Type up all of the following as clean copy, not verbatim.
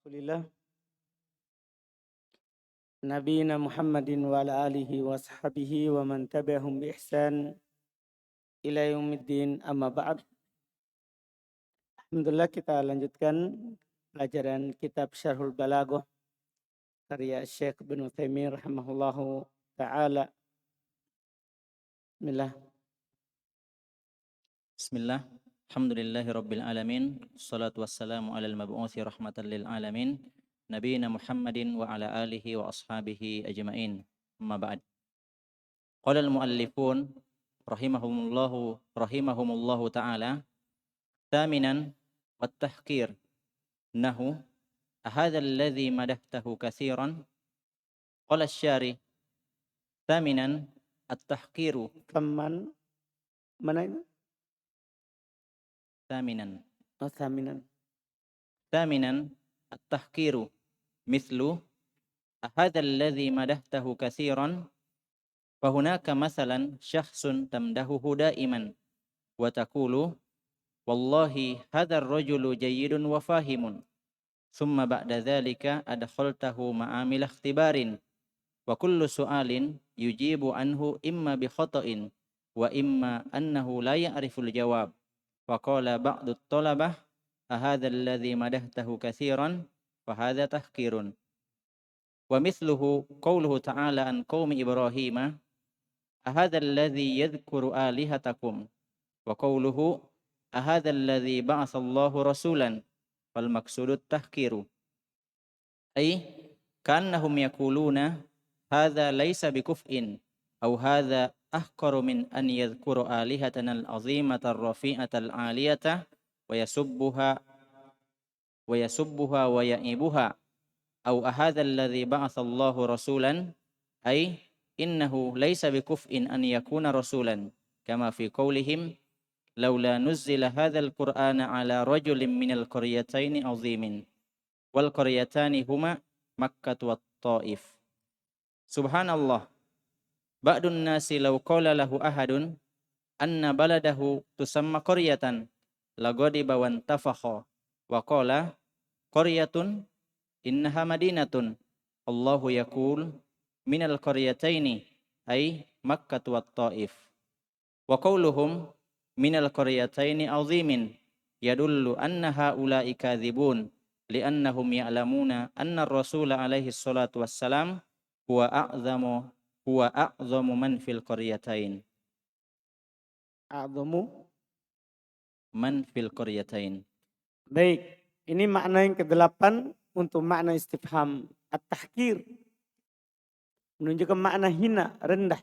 Rasulillah Nabiyina Muhammadin wa ala alihi wa sahbihi wa man tabi'ahum bi ihsan ila yaumiddin amma ba'd. Alhamdulillah kita lanjutkan pelajaran kitab Syarhul Balaghah karya Syekh Ibnu Utsaimin rahimahullahu taala. Bismillah. Bismillah. Alhamdulillahi rabbil alamin. Wassalatu wassalamu alal mab'uthi rahmatan lil alamin. Nabiyina Muhammadin wa ala alihi wa ashabihi ajma'in. Amma ba'd. Qala al-muallifun rahimahumullahu ta'ala thaminan wat tahqir nahu ahadha alladhi madahtahu katsiran. Qala asy-syari thaminan at-tahqiru Kaman mana itu? thaminan Thaminan. ثامنا التحقير مثل هذا الذي مدحته كثيرا فهناك مثلا شخص تمدحه دائما وتقول والله هذا الرجل جيد وفاهم ثم بعد ذلك أدخلته معامل اختبار وكل سؤال يجيب عنه إما بخطأ وإما أنه لا يعرف الجواب وقال بعض الطلبة أهذا الذي مدحته كثيرا فهذا تحقير ومثله قوله تعالى عن قوم إبراهيم أهذا الذي يذكر آلهتكم وقوله أهذا الذي بعث الله رسولا فالمقصود التحقير أي كأنهم يقولون هذا ليس بكفء أو هذا أحقر من أن يذكر آلهتنا العظيمة الرفيعة العالية ويسبها ويعيبها أو أهذا الذي بعث الله رسولا أي إنه ليس بكفء أن يكون رسولا كما في قولهم لولا نزل هذا القرآن على رجل من القريتين عظيم والقريتان هما مكة والطائف سبحان الله بعض الناس لو قال له أحد أن بلده تسمى قرية لغضب وانتفخ وقال قرية إنها مدينة الله يقول من القريتين أي مكة والطائف وقولهم من القريتين عظيم يدل أن هؤلاء كاذبون لأنهم يعلمون أن الرسول عليه الصلاة والسلام هو أعظم من في القريتين man fil qaryatain. Baik, ini makna yang ke-8 untuk makna istifham at-tahqir. Menunjukkan makna hina, rendah.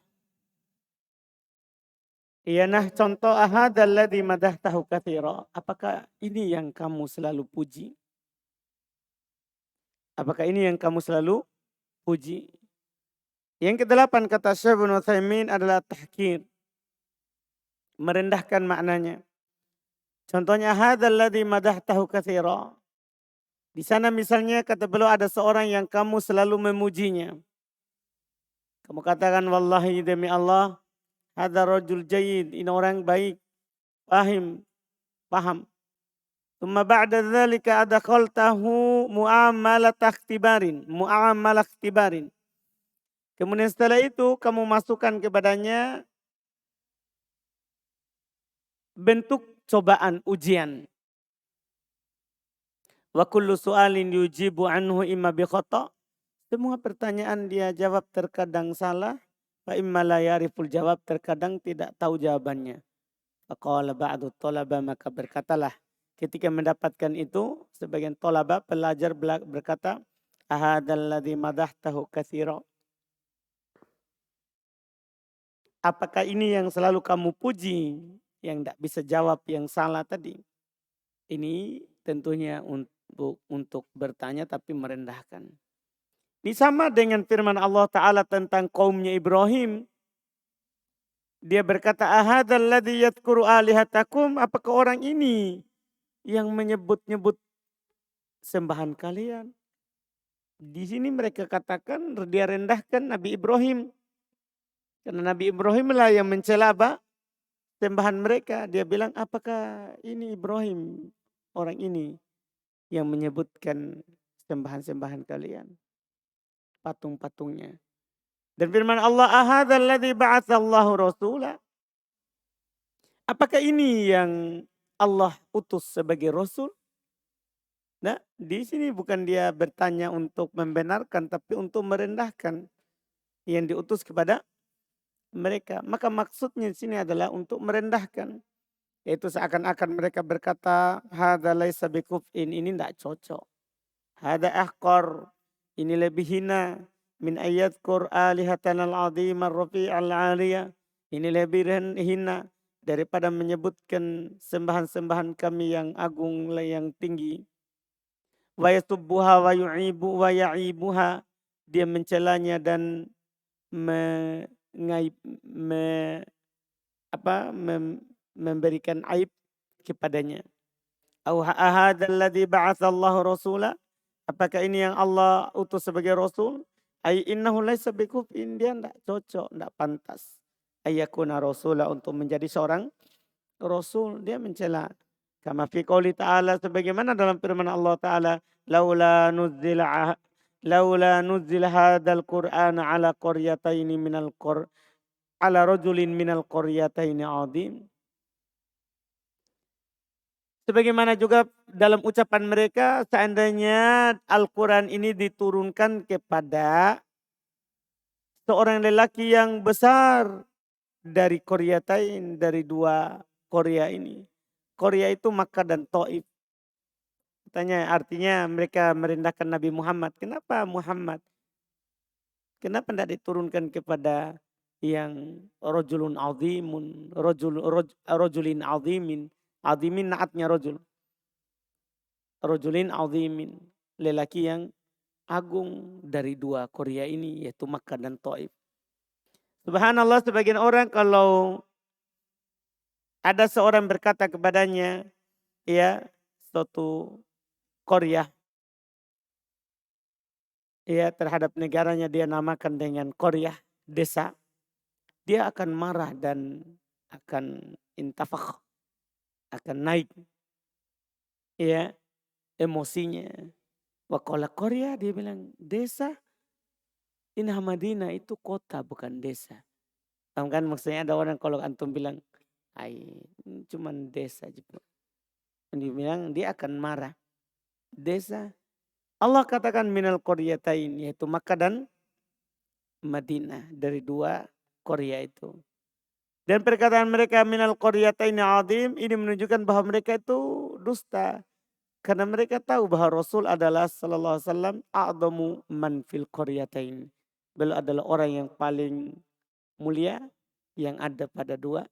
Iyanah contoh ahadzal ladzi madahtahu katsira. Apakah ini yang kamu selalu puji? Apakah ini yang kamu selalu puji? Yang ke-8 kata Syekh Ibnu Utsaimin adalah tahqir. Merendahkan maknanya. Contohnya hadzal ladzi madahtahu katsira. Di sana misalnya kata beliau ada seorang yang kamu selalu memujinya. Kamu katakan wallahi demi Allah, hadza rajul jayyid, ini orang baik, paham. Tsumma ba'da dzalika adkhaltahu muamalah ikhtibarin. Kemudian setelah itu kamu masukkan kepadanya bentuk cobaan, ujian. Wa kullu su'alin yujibu anhu imma bi khata'. Semua pertanyaan dia jawab terkadang salah, wa imma la yariful jawab, terkadang tidak tahu jawabannya. Faqala ba'du thalaba, maka berkatalah ketika mendapatkan itu sebagian thalaba pelajar berkata, ahadzal ladzi madahtahu katsira. Apakah ini yang selalu kamu puji? Yang tidak bisa jawab yang salah tadi. Ini tentunya untuk bertanya tapi merendahkan. Ini sama dengan firman Allah Ta'ala tentang kaumnya Ibrahim. Dia berkata, ahadzal ladzi yadhkuru alihatakum. Apakah orang ini yang menyebut-nyebut sembahan kalian? Di sini mereka katakan dia rendahkan Nabi Ibrahim. Karena Nabi Ibrahim lah yang mencela sembahan mereka. Dia bilang, apakah ini Ibrahim, orang ini yang menyebutkan sembahan-sembahan kalian, patung-patungnya. Dan firman Allah, ahadzal ladzi ba'atsallahu rasula. Apakah ini yang Allah utus sebagai rasul? Nah, di sini bukan dia bertanya untuk membenarkan, tapi untuk merendahkan yang diutus kepada mereka. Maka maksudnya di sini adalah untuk merendahkan. Yaitu seakan-akan mereka berkata, hadza laisa bikuf'in, ini tidak cocok. Hadza ahqar, ini lebih hina. Min ayadkur alihatan al-azim ar-rafi' al-aliyah. Ini lebih hina daripada menyebutkan sembahan-sembahan kami yang agung, yang tinggi. Wa yasubbuha wa yu'ibu wa ya'ibuha. Dia mencelanya dan mengaib, memberikan aib kepadanya. Au hadzal ladzi ba'atsallahu rasula. Apakah ini yang Allah utus sebagai rasul? Ai innahu laisa bikufin, dia tidak cocok, tidak pantas. Ayyakuna rasula, untuk menjadi seorang rasul. Dia mencela. Kama fi qouli ta'ala, sebagaimana dalam firman Allah Ta'ala, laula nuzzila hadzal qur'ana ala qaryataini minal ala rajulin minal qaryataini azim. Sebagaimana juga dalam ucapan mereka, seandainya Al-Quran ini diturunkan kepada seorang lelaki yang besar dari Qaryatain, dari dua Korea ini. Korea itu Makkah dan Taif. Tanya, artinya mereka merendahkan Nabi Muhammad. Kenapa Muhammad? Kenapa tidak diturunkan kepada yang rajulun azimun, rajulin azimin. Azimin naatnya rajul. Rajulin azimin. Lelaki yang agung dari dua Korea ini, yaitu Makkah dan Taif. Subhanallah, sebagian orang kalau ada seorang berkata kepadanya, ya, suatu Korea, ya, terhadap negaranya dia namakan dengan Korea, desa, dia akan marah dan akan intafakh, akan naik, ya, emosinya. Wakola Korea, dia bilang desa, Inah Madinah itu kota bukan desa. Tahu kan, maksudnya ada orang kalau antum bilang, cuman desa gitu. Dia bilang dia akan marah. Desa. Allah katakan minal qaryatain, yaitu Makkah dan Madinah, dari dua Korea itu. Dan perkataan mereka minal qaryatain azim, ini menunjukkan bahwa mereka itu dusta. Karena mereka tahu bahwa Rasul adalah sallallahu alaihi wasallam a'zamu man fil qaryatain. Beliau adalah orang yang paling mulia yang ada pada dua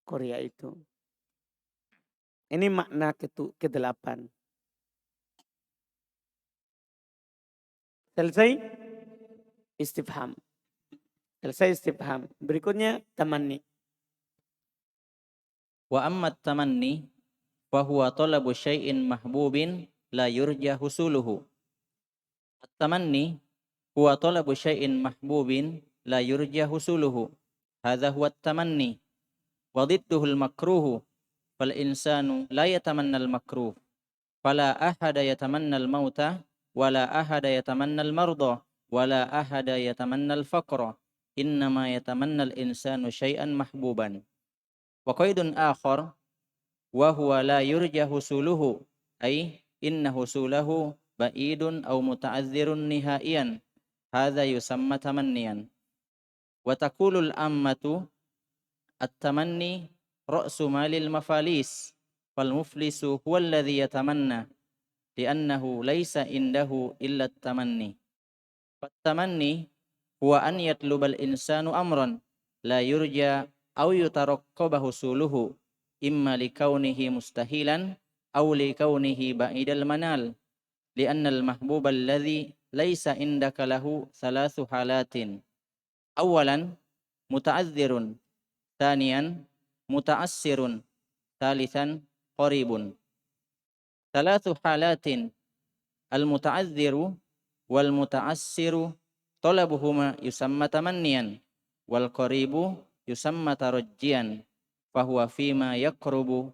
Korea itu. Ini makna ke-8. Selesai istifham. Selesai istifham. Berikutnya tamanni. Wa amma tamanni fa huwa talabu syai'in mahbubin la yurja husuluhu. At-tamanni huwa talabu syai'in mahbubin la yurja husuluhu. Hadza huwa at-tamanni. Wa dhidduhu al-makruhu. Fal insanu la yatamanna al-makruh. Fala ahada yatamanna al-mauta wala ahada yatamanna al-marda wala ahada yatamanna al-faqra. Innama yatamanna al-insanu syai'an mahbuban. Wa qaidun akhar wa huwa la yurja husuluhu ay inna husulahu ba'idun aw muta'azzirun nihaiyan. Hadza yusamma tamanniyan. Wa taqulul ammatu at-tamanni ra'su malil mafalis fal muflisu huwa alladhi yatamanna li'annahu laysa indahu illa at-tamanni. Fat-tamanni huwa an yatlubal insanu amran la yurja aw yutaraqqaba husuluhu imma likaunihi mustahilan aw likaunihi ba'idal manal li'anna al-mahbuba alladhi laysa indaka lahu thalathu halatin. Awalan muta'azzirun, thaniyan muta'assirun, thalithan qaribun. Thalathu halatin al-muta'azziru wal muta'assiru talabuhuma yusamma tamanniyan wal qaribu yusamma tarajjian fahuwa fima yaqrubu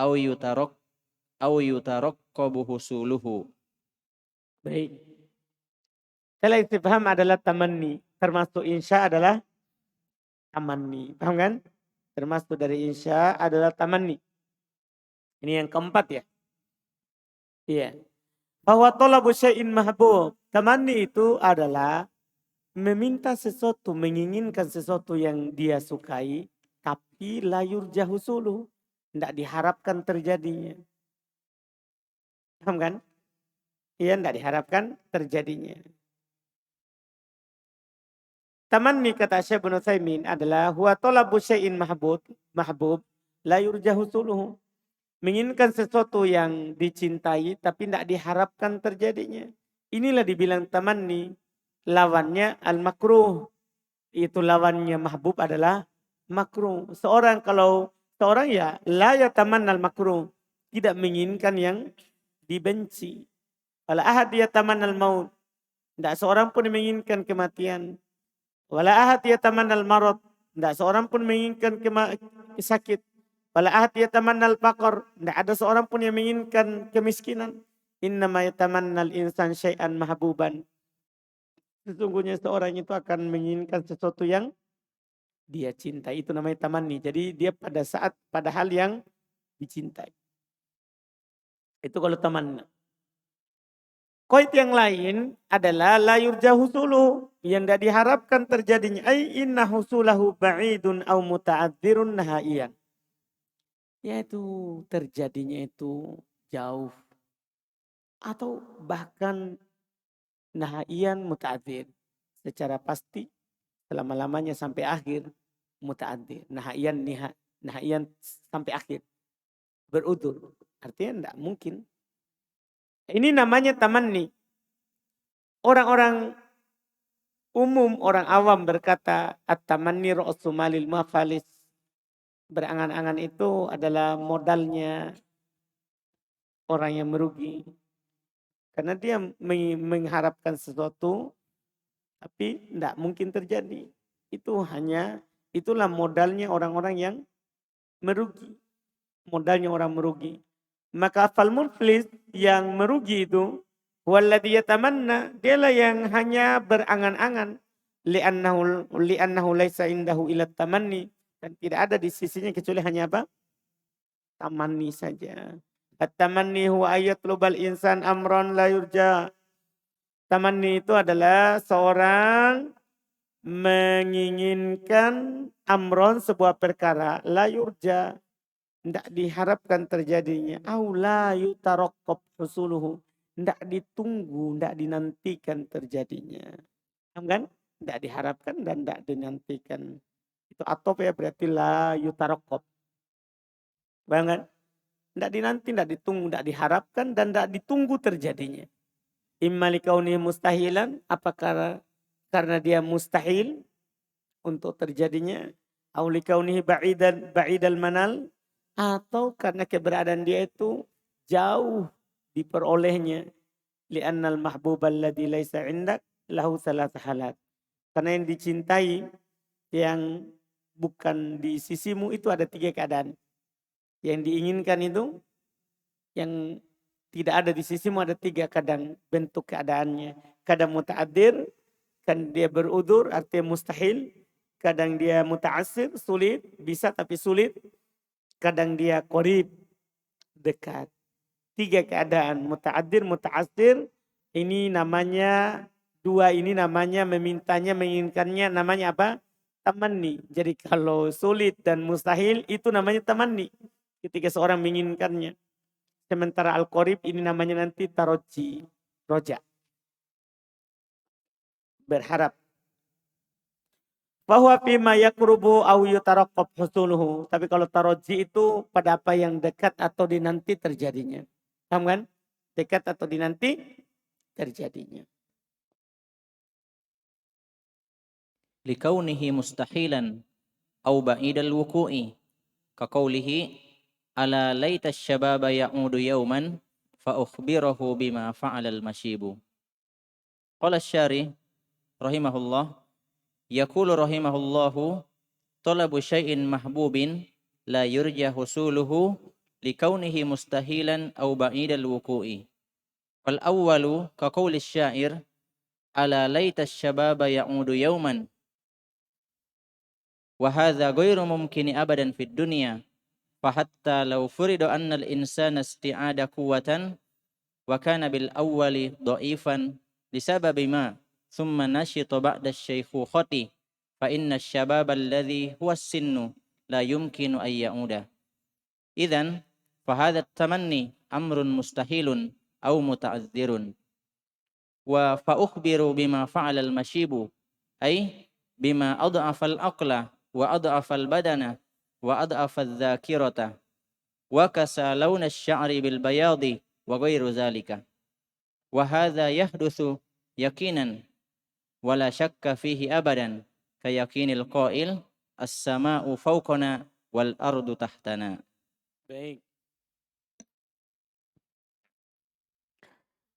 aw yutaraqqabu husuluhu. Baik. Setelah istifham adalah tamanni. Termasuk insya adalah tamanni. Paham kan? Termasuk dari insya adalah tamanni. Ini yang keempat ya. Iya. Bahwa tolabu syai'in mahbub. Tamanni itu adalah meminta sesuatu, menginginkan sesuatu yang dia sukai, tapi layur jahusulu. Tidak diharapkan terjadinya. Paham kan? Iya, tidak diharapkan terjadinya. Tamanni kata Syekh Ibnu Utsaimin adalah huwa talabu syai'in mahbub la yurjahu suluhu. Menginginkan sesuatu yang dicintai tapi tidak diharapkan terjadinya. Inilah dibilang tamanni. Lawannya al-makruh. Itu lawannya mahbub adalah makruh. Seorang ya la yatamanna al-makruh. Tidak menginginkan yang dibenci. Wala ahad yatamanna al-maut. Tidak seorang pun menginginkan kematian. Wala ahad yatamannal marad. Tidak seorang pun menginginkan sakit. Wala ahad yatamannal faqr. Tidak ada seorang pun yang menginginkan kemiskinan. Innama yatamannal insan syai'an mahbuban. Sesungguhnya seorang itu akan menginginkan sesuatu yang dia cintai. Itu namanya tamanni. Jadi dia pada hal yang dicintai. Itu kalau tamanna. Koit yang lain adalah layur jahusulu yang tidak diharapkan terjadinya. Ay inna husulahu ba'idun au muta'adzirun nahaiyan. Yaitu terjadinya itu jauh. Atau bahkan nahaiyan muta'adzir. Secara pasti selama-lamanya sampai akhir muta'adzir. Nahaiyan sampai akhir. Berudur. Artinya tidak mungkin. Ini namanya tamanni. Orang-orang umum, orang awam berkata at-tamanni ra'su malil mafalis. Berangan-angan itu adalah modalnya orang yang merugi. Karena dia mengharapkan sesuatu tapi tidak mungkin terjadi. Itulah modalnya orang-orang yang merugi. Modalnya orang merugi. Maka fal muflis yang merugi itu walladhi yatamanna, dialah yang hanya berangan-angan li'annahu laisa indahu ila tamanni, dan tidak ada di sisinya kecuali hanya apa? Tamanni saja. At-tamanni huwa ayatlubal insan amran la yurja. Tamanni itu adalah seorang menginginkan amron sebuah perkara la yurja, tidak diharapkan terjadinya. Aula yutaraqqab husuluhu. Tidak ditunggu, tidak dinantikan terjadinya. Paham kan? Tidak diharapkan dan tidak dinantikan. Itu atop ya berarti la yutaraqqab. Paham kan? Tidak dinanti, tidak ditunggu, tidak diharapkan dan tidak ditunggu terjadinya. Imma likaunihi mustahilan. Apakah karena dia mustahil untuk terjadinya? Au likaunihi ba'idal manal. Atau karena keberadaan dia itu jauh diperolehnya. Li'annal mahbub alladhi laysa indak lahu salat halat. Karena yang dicintai yang bukan di sisimu itu ada 3 keadaan. Yang diinginkan itu yang tidak ada di sisimu ada 3 kadang bentuk keadaannya. Kadang muta'adir, kan dia berudur artinya mustahil. Kadang dia muta'asir, sulit, bisa tapi sulit. Kadang dia qorib, dekat. 3 keadaan, muta'adir, muta'asir. Ini namanya, 2 ini namanya memintanya, menginginkannya namanya apa? Tamanni. Jadi kalau sulit dan mustahil itu namanya tamanni. Ketika seorang menginginkannya. Sementara al-qorib ini namanya nanti taroji, roja. Berharap. Bahwa fima yakrubu au yutaraqqab husuluhu. Tapi kalau taroji itu pada apa yang dekat atau dinanti terjadinya. Paham kan? Dekat atau dinanti terjadinya. Likaunihi mustahilan au ba'idal wuku'i. Kaqaulihi ala laita syababa ya'udu yawman fa ukhbirahu bima fa'alal masyibu. Qala asy-syari rahimahullah, yaqulu rahimahullahu talabu syai'in mahbubin la yurja husuluhu likaunihi mustahilan au ba'idal wuku'i. Wal awwalu ka qauli syair ala laita syababa ya'udu yauman wa hadza ghairu mumkini abadan fid dunya fa hatta law furida anna al insana isti'ada quwwatan wa kana bil awwali dha'ifan lisababi ma thumma nashita ba'da asy-syaykhukhati fa inna asy-syababa alladhi huwa as-sinnu la yumkinu an ya'uda idzan fa hadha at-tamanni amrun mustahilun aw muta'adzirun wa fa ukhbiru bima fa'ala al-mashibu ay bima ad'afa al-aqla wa ad'afa al-badana wa ad'afa adh-dhakirata wa kasa launa asy-sya'ri bil bayadi wa ghairu zalika wa hadha yahdutsu yaqinan wa la syakka fihi abadan ka yaqinil qail as-sama'u fawqana wal ardu tahtana. Baik.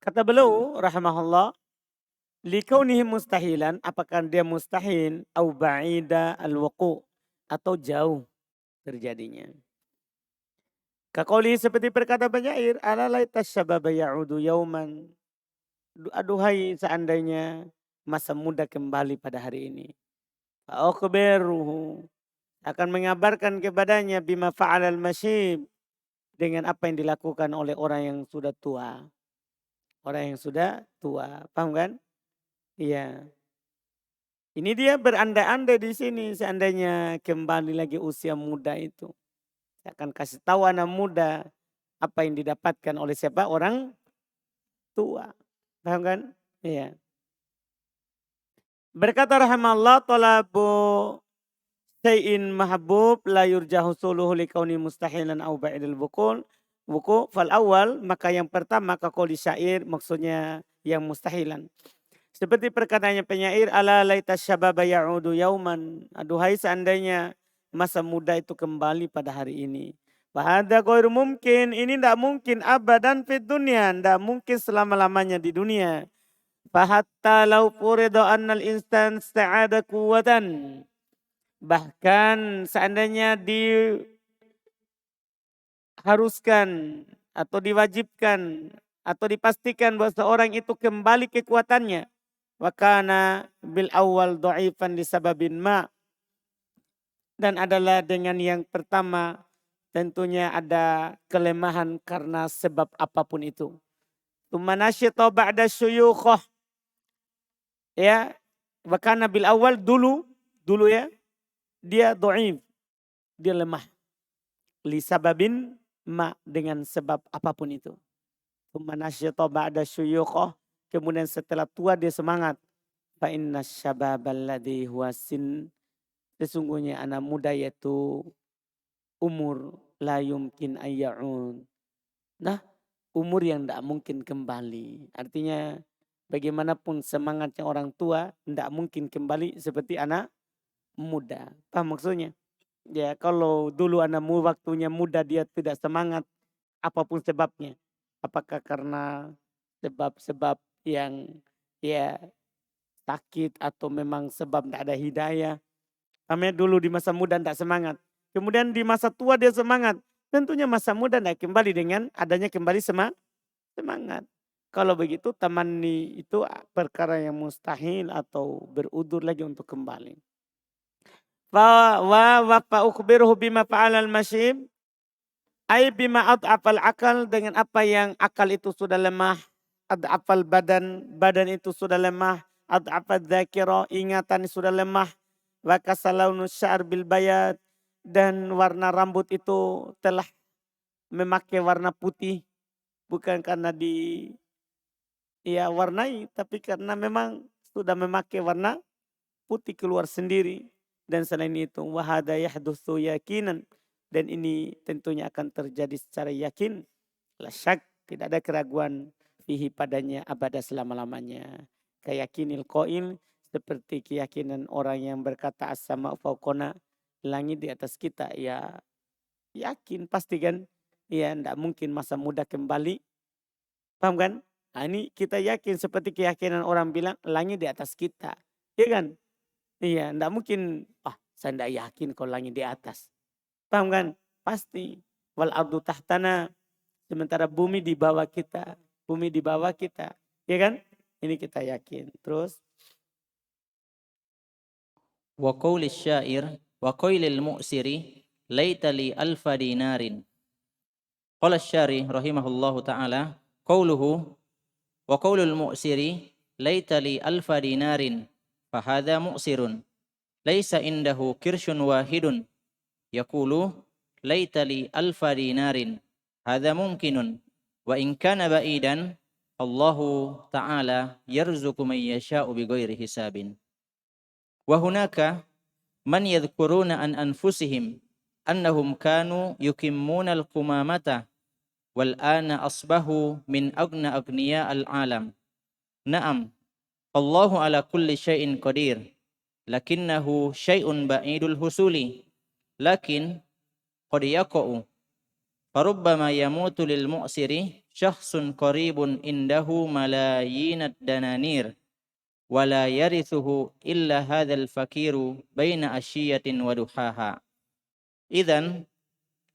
Kata beliau rahimahullah, likaunihi mustahilan, apakah dia mustahil au ba'ida al-wuqu' atau jauh terjadinya. Kaqauli seperti perkata penyair, ala laita syababa ya'udu yauman. Aduhai seandainya masa muda kembali pada hari ini. Fa'ukhbiruhu, akan mengabarkan kepadanya bima fa'alal masyib, dengan apa yang dilakukan oleh orang yang sudah tua. Orang yang sudah tua, paham kan? Iya. Ini dia berandai-andai di sini seandainya kembali lagi usia muda itu. Saya akan kasih tahu anak muda apa yang didapatkan oleh siapa? Orang tua. Paham kan? Iya. Berkata rahimahullah, talabu syai'in mahbub la yurjahu suluhu likauni mustahilan au ba'idil wuku fal awal, maka yang pertama kaqauli syair, maksudnya yang mustahilan. Seperti perkataannya penyair, ala laita syababa ya'udu yauman. Aduhai seandainya masa muda itu kembali pada hari ini. Fahadha ghairu mungkin, ini tidak mungkin abadan fid dunia, tidak mungkin selama-lamanya di dunia. Fahatta lau furida annal insan sta'ada quwwatan. Bahkan seandainya diharuskan atau diwajibkan atau dipastikan bahwa seorang itu kembali kekuatannya. Wa kana bil awal dha'ifan disababin ma. Dan adalah dengan yang pertama tentunya ada kelemahan karena sebab apapun itu. Tsumma nasyita ba'da syuyukhah. Ya, wa kana bil awal dulu ya, dia dhaif, dia lemah. Li sababin ma, dengan sebab apapun itu. Tsumma nasyita ba'da syuyukhah. Kemudian setelah tua dia semangat. Fa inna syababal ladzi huwa sin, sesungguhnya anak muda yaitu umur la yumkin ayya'un. Nah, umur yang tidak mungkin kembali. Artinya bagaimanapun semangatnya orang tua tidak mungkin kembali seperti anak muda. Paham maksudnya? Ya, kalau dulu waktunya muda dia tidak semangat apapun sebabnya. Apakah karena sebab-sebab yang ya sakit atau memang sebab tidak ada hidayah. Namanya dulu di masa muda tidak semangat. Kemudian di masa tua dia semangat. Tentunya masa muda tidak kembali dengan adanya kembali semangat. Kalau begitu tamani itu perkara yang mustahil atau berudur lagi untuk kembali. Wa fa ukhbiruhu bima fa'alal masyib. Ay bima ad'afal akal, dengan apa yang akal itu sudah lemah. Ad'afal badan itu sudah lemah. Ad'afal dzakira, ingatan sudah lemah. Wa kasalaunu syar bil bayad, dan warna rambut itu telah memakai warna putih. Bukan karena warnai, tapi karena memang sudah memakai warna putih keluar sendiri. Dan selain itu, wahada yahdutsu yakinan, dan ini tentunya akan terjadi secara yakin. La syak, tidak ada keraguan fihi padanya abada selama-lamanya. Kayakinil qail, seperti keyakinan orang yang berkata as-sama fauqona, langit di atas kita. Ya yakin pasti kan. Ya tidak mungkin masa muda kembali. Paham kan? Nah, ini kita yakin seperti keyakinan orang bilang langit di atas kita. Iya kan? Iya, tidak mungkin. Saya tidak yakin kalau langit di atas. Paham kan? Pasti. Wal ardu tahtana. Sementara bumi di bawah kita. bumi di bawah kita. Ya kan? Ini kita yakin. Terus Wa qawli syair wa qailil mu'siri laita li alfa dinarin. Qala syari rahimahullahu ta'ala qawluhu wa qawlul mu'siri laita li alfa dinarin fahadha mu'sirun laisa indahu kirshun wahidun yaqulu laita li alfa dinarin hadha mumkinun wa in kana ba'idan Allahu ta'ala yarzuqu man yasha'u bighairi hisabin. Wa hunaka man yadhkuruna an anfusihim annahum kanu yukimmuna al-qumamata wal ana asbahu min agna agniya al-alam. Na'am, Allahu ala kulli syai'in qadir, lakinnahu syai'un ba'idul husuli, lakin qad yaqa'u. Farubbama yamutu lil mu'siri syakhsun qaribun indahu malayinad dananir, wala yarithuhu illa hadzal fakiru baina asyiyatin wa duhaha. Idzan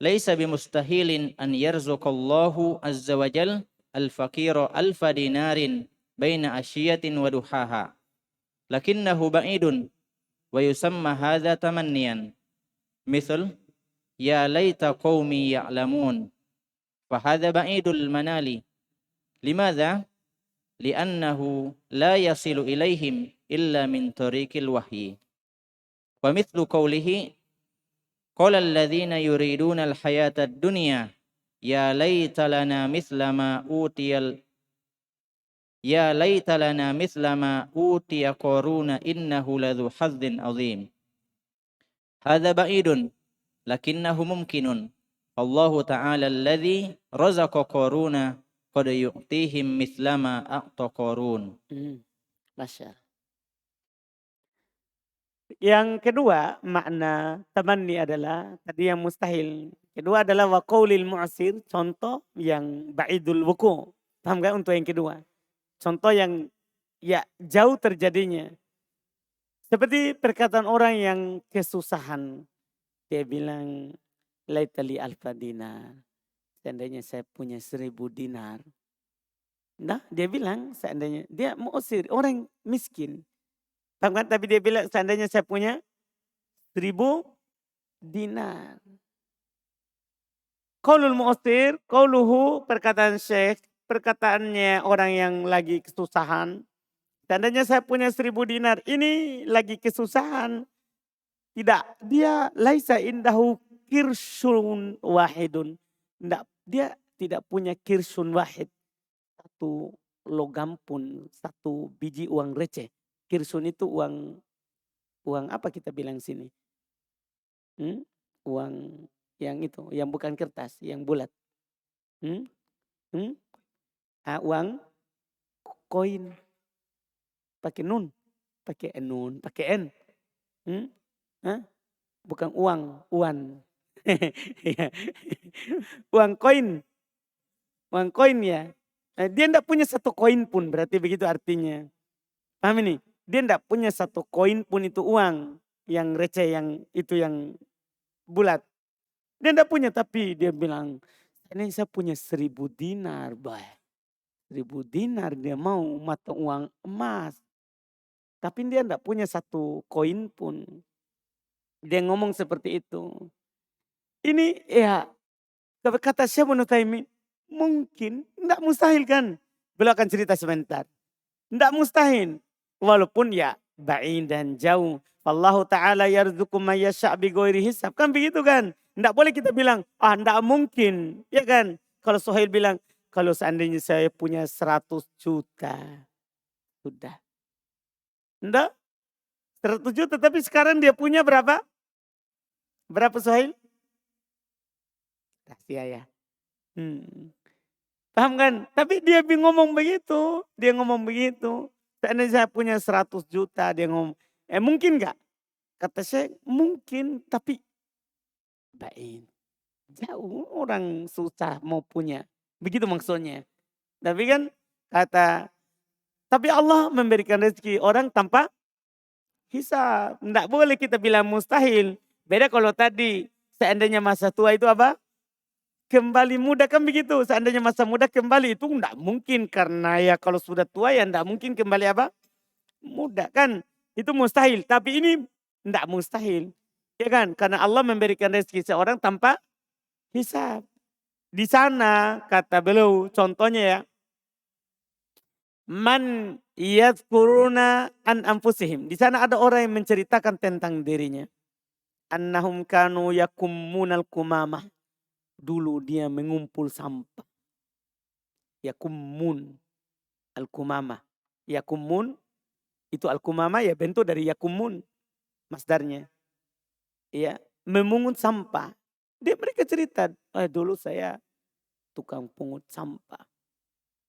laisa bimustahilin an yarzuqallahu azza wa jal al-fakira alfa dinarin baina asyiyatin wa duhaha. Lakinnahu ba'idun wa yusamma hadza tamanniyan. Misal ya laita qaumi ya'lamun. Fahadha ba'idul manali. Limadha? Li'annahu la yasilu ilaihim illa min tariqil wahyi. Wa mithlu qawlihi qala alladhina yuriduna al-hayata ad-dunya ya laita lana mithla ma utiya qaruna innahu ladhu hazzin azim. Hadha ba'idun lakinnahu mumkinun. Allahu ta'ala alladhi razaqa qaruna qad yu'tihim mithlama a'ta qarun. Masya Allah. Yang kedua makna tamanni adalah tadi yang mustahil. Kedua adalah wa qaulil mu'sir, contoh yang ba'idul wuku. Paham gak untuk yang kedua? Contoh yang ya jauh terjadinya. Seperti perkataan orang yang kesusahan. Dia bilang laitali alfa dinar. Seandainya saya punya 1000 dinar. Nah dia bilang seandainya dia mu'sir, orang miskin. Paham kan? Tapi dia bilang seandainya saya punya 1000 dinar. Qaulul mu'sir, qauluhu perkataan syekh, perkataannya orang yang lagi kesusahan. Seandainya saya punya 1000 dinar, ini lagi kesusahan. Tidak, dia laisa indahu kirsun wahidun. Tidak, dia tidak punya kirsun wahid. Satu logam pun, satu biji uang receh. Kirsun itu uang apa kita bilang sini? Uang yang itu, yang bukan kertas, yang bulat. Uang koin. Pakai nun, pakai nun, pakai n. Bukan uang. Uang koin. Uang koin ya. Dia tidak punya satu koin pun, berarti begitu artinya. Paham ini? Dia tidak punya satu koin pun itu uang. Yang receh, yang itu yang bulat. Dia tidak punya, tapi dia bilang, ini saya punya 1000 dinar. 1000 dinar dia mau mata uang emas. Tapi dia tidak punya satu koin pun. Dia ngomong seperti itu. Ini ya, kata Syekh Ibnu Taimiyah, mungkin, tidak mustahil kan. Beliau akan cerita sebentar. Tidak mustahil. Walaupun ya ba'in dan jauh. Wallahu ta'ala yarzuqu man yasha' bighairi hisab. Kan begitu kan. Tidak boleh kita bilang, tidak mungkin. Ya kan. Kalau Suhail bilang, kalau seandainya saya punya 100 juta. Sudah. Tidak. 100 juta. Tapi sekarang dia punya berapa? Berapa Suhail? Rahasia ya. Paham kan? Tapi dia ngomong begitu. Dia ngomong begitu. Seandainya saya punya 100 juta. Dia ngomong. Mungkin gak? Kata saya mungkin. Tapi baik. Jauh orang susah mau punya. Begitu maksudnya. Tapi kan kata. Tapi Allah memberikan rezeki orang tanpa hisab. Tidak boleh kita bilang mustahil. Beda kalau tadi seandainya masa tua itu apa? kembali muda kan begitu. Seandainya masa muda kembali itu enggak mungkin karena ya kalau sudah tua ya enggak mungkin kembali apa? Muda kan. Itu mustahil. Tapi ini enggak mustahil. Ya kan? Karena Allah memberikan rezeki seorang tanpa hisab. Di sana kata beliau contohnya ya. Man yadhkuruna an anfusihim. Di sana ada orang yang menceritakan tentang dirinya. Annahum kanu yakummunal kumamah. Dulu dia mengumpul sampah. Yakummun al-kumamah. Yakummun itu al-kumamah ya bentuk dari yakummun masdarnya. Ya, memungut sampah. Mereka cerita, dulu saya tukang pungut sampah.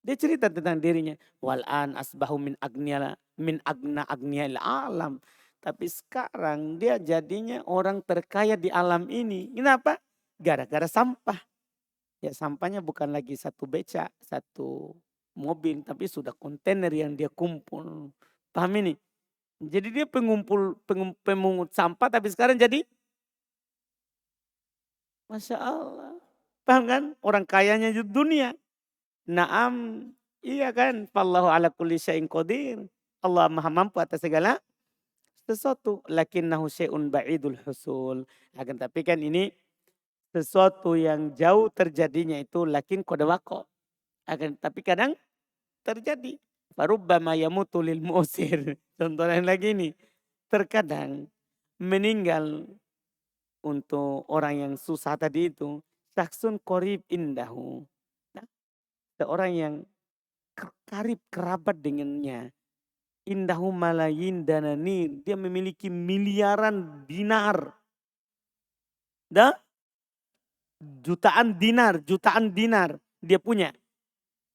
Dia cerita tentang dirinya. Wal'an asbahu min agna agniyail alam. Tapi sekarang dia jadinya orang terkaya di alam ini. Kenapa? Gara-gara sampah. Ya sampahnya bukan lagi satu becak, satu mobil. Tapi sudah kontainer yang dia kumpul. Paham ini? Jadi dia pemungut sampah tapi sekarang jadi. Masya Allah. Paham kan? Orang kayanya di dunia. Naam, iya kan? Fallahu ala kulli syai'in qadir. Allah Maha mampu atas segala sesuatu. Lakinnahu syai'un ba'idul husul. Akan tapi kan ini sesuatu yang jauh terjadinya itu lakin qad waqa. Akan tapi kadang terjadi. Farubbama yamutu lil mu'sir. Contoh lain lagi ini. Terkadang meninggal untuk orang yang susah tadi itu. Saksun qorib indahu. Nah, seorang yang karib kerabat dengannya. Indahu malayin dananir. Dia memiliki miliaran dinar. Dah? Jutaan dinar dia punya.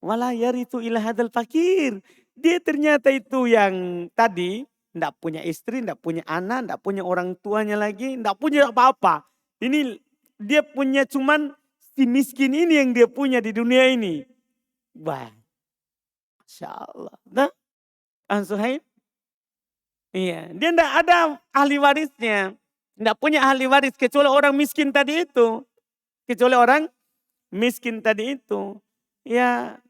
Wala yarithu ila hadal fakir. Dia ternyata itu yang tadi enggak punya istri, enggak punya anak, enggak punya orang tuanya lagi, enggak punya apa-apa. Ini dia punya cuman si miskin ini yang dia punya di dunia ini. Wah. Masya Allah. Nah, Suhaib? Iya, dia enggak ada ahli warisnya. Enggak punya ahli waris kecuali orang miskin tadi itu. Kecuali orang miskin tadi itu. Ya.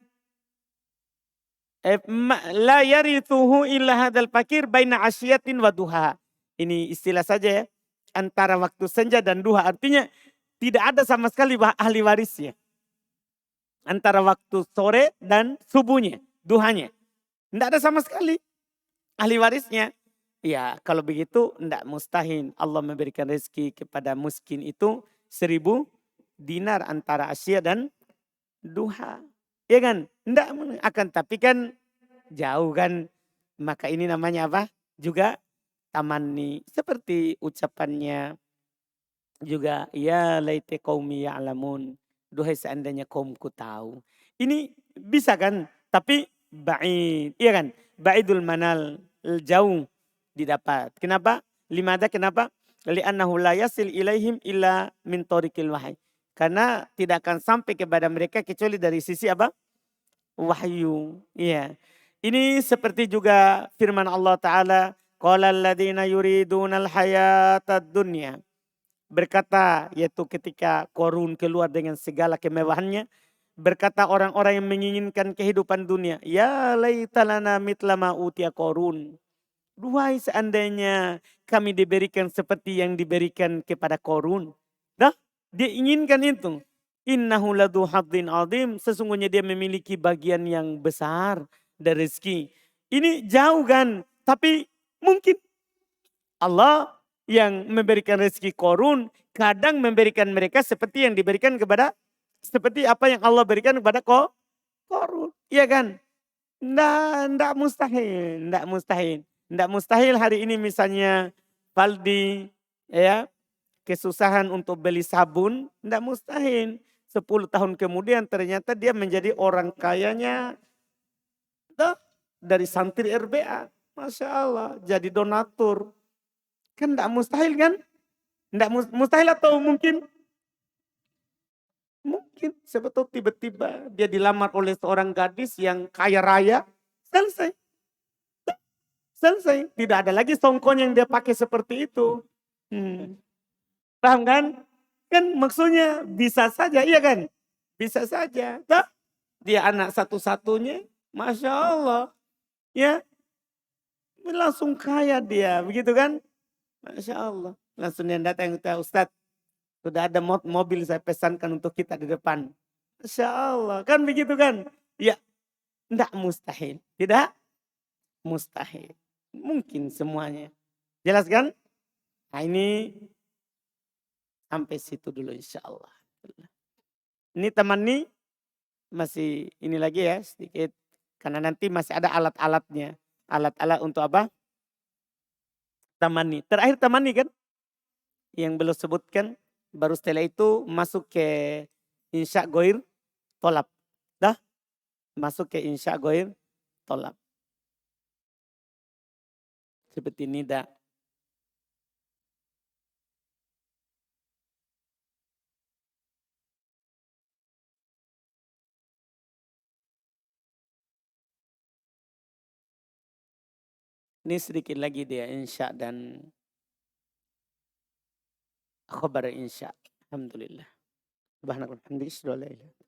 La yarithuhu illa hadal fakir baina asyatin wa duha. Ini istilah saja ya. Antara waktu senja dan duha. Artinya tidak ada sama sekali ahli warisnya. Antara waktu sore dan subuhnya. Duhanya. Tidak ada sama sekali ahli warisnya. Ya kalau begitu tidak mustahil Allah memberikan rezeki kepada miskin itu 1000 dinar antara asya dan duha. Ya kan? Tidak akan tapi kan jauh kan. Maka ini namanya apa? Juga tamanni. Seperti ucapannya juga ya laite qaumi ya'lamun. Duhai seandainya kaumku tahu. Ini bisa kan? Tapi ba'id. Iya kan? Ba'idul manal. Jauh didapat. Kenapa? Limada kenapa? Li'annahu la yasil ilaihim illa min tariqil wahyi. Karena tidak akan sampai kepada mereka kecuali dari sisi apa? Wahyu. Iya. Ini seperti juga firman Allah Ta'ala. Qala alladhina yuridunal hayatad dunya. Berkata yaitu ketika Korun keluar dengan segala kemewahannya. Berkata orang-orang yang menginginkan kehidupan dunia. Ya laitalana mitlama utia Korun. Duhai seandainya kami diberikan seperti yang diberikan kepada Korun. Dah, dia inginkan itu. Innahu ladu hadzin azim. Sesungguhnya dia memiliki bagian yang besar dari rezeki. Ini jauh kan. Tapi mungkin Allah yang memberikan rezeki Korun. Kadang memberikan mereka seperti yang diberikan kepada. Seperti apa yang Allah berikan kepada Korun. Iya kan. Nggak mustahil. Nggak mustahil. Nggak mustahil hari ini misalnya Valdi ya kesusahan untuk beli sabun. Nggak mustahil. 10 tahun kemudian ternyata dia menjadi orang kayanya dari santri RBA. Masya Allah jadi donatur. Kan nggak mustahil kan? Nggak mustahil atau mungkin? Mungkin sebetulnya tiba-tiba dia dilamar oleh seorang gadis yang kaya raya. Selesai. Selesai. Tidak ada lagi songkon yang dia pakai seperti itu. Paham kan? Kan maksudnya bisa saja, iya kan? Bisa saja. Toh, dia anak satu-satunya, Masya Allah. Ya, langsung kaya dia, begitu kan? Masya Allah. Langsung dia datang ke Ustadz, sudah ada mobil saya pesankan untuk kita di depan. Masya Allah, kan begitu kan? Ya, tidak mustahil. Tidak mustahil. Mungkin semuanya. Jelas kan? Nah ini sampai situ dulu insya Allah. Ini teman nih masih ini lagi ya sedikit. Karena nanti masih ada alat-alatnya. Alat-alat untuk apa? Tamani. Terakhir tamani kan? Yang belum sebutkan. Baru setelah itu masuk ke insya goir tolap. Dah? Masuk ke insya goir tolap. Seperti ini dah. Ini sedikit lagi dia insya dan khabar insya. Alhamdulillah. Subhanallah. Alhamdulillah.